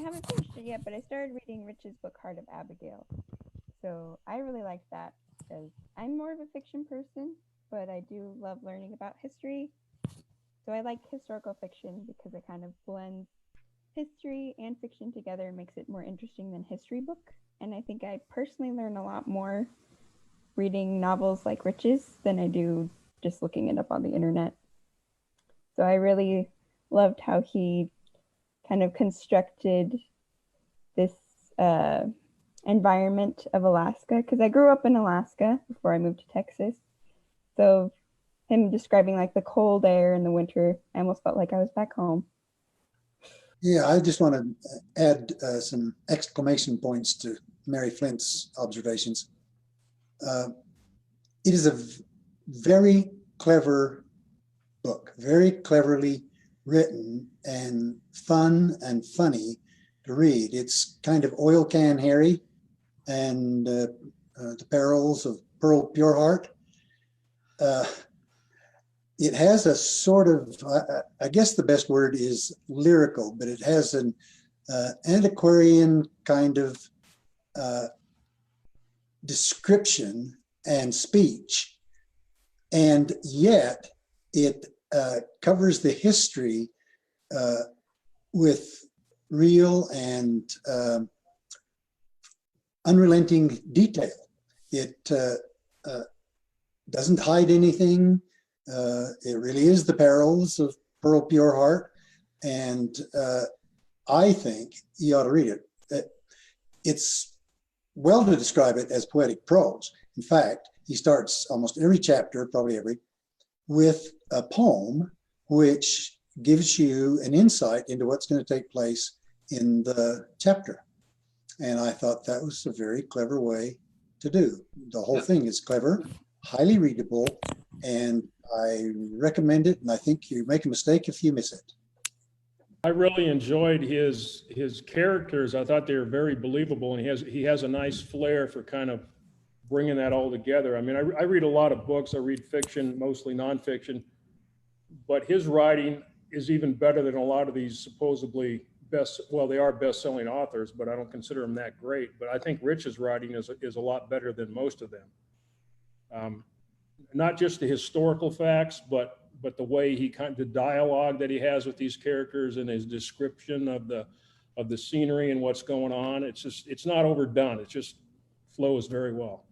haven't finished it yet, but I started reading Rich's book, Heart of Abigail. So I really like that because I'm more of a fiction person, but I do love learning about history. So I like historical fiction because it kind of blends history and fiction together and makes it more interesting than history book. And I think I personally learn a lot more reading novels like Rich's than I do just looking it up on the internet. So I really loved how he kind of constructed this environment of Alaska, because I grew up in Alaska before I moved to Texas. So him describing like the cold air in the winter, I almost felt like I was back home. Yeah, I just want to add some exclamation points to Mary Flint's observations. It is a very clever book, very cleverly written and fun and funny to read. It's kind of oil can Harry and the perils of Pearl Pureheart. It has a sort of, I guess the best word is lyrical, but it has an antiquarian kind of description and speech. And yet it covers the history with real and unrelenting detail. It doesn't hide anything. It really is the perils of Pearl Pureheart, and I think you ought to read it. It's well to describe it as poetic prose. In fact, he starts almost every chapter, probably every, with a poem which gives you an insight into what's going to take place in the chapter. And I thought that was a very clever way to do. The whole thing is clever, highly readable, and I recommend it, and I think you make a mistake if you miss it. I really enjoyed his characters. I thought they were very believable, and he has a nice flair for kind of bringing that all together. I mean, I read a lot of books. I read fiction, mostly nonfiction, but his writing is even better than a lot of these supposedly they are best-selling authors, but I don't consider them that great. But I think Rich's writing is a lot better than most of them. Not just the historical facts, but the way the dialogue that he has with these characters and his description of the scenery and what's going on. It's not overdone. It just flows very well.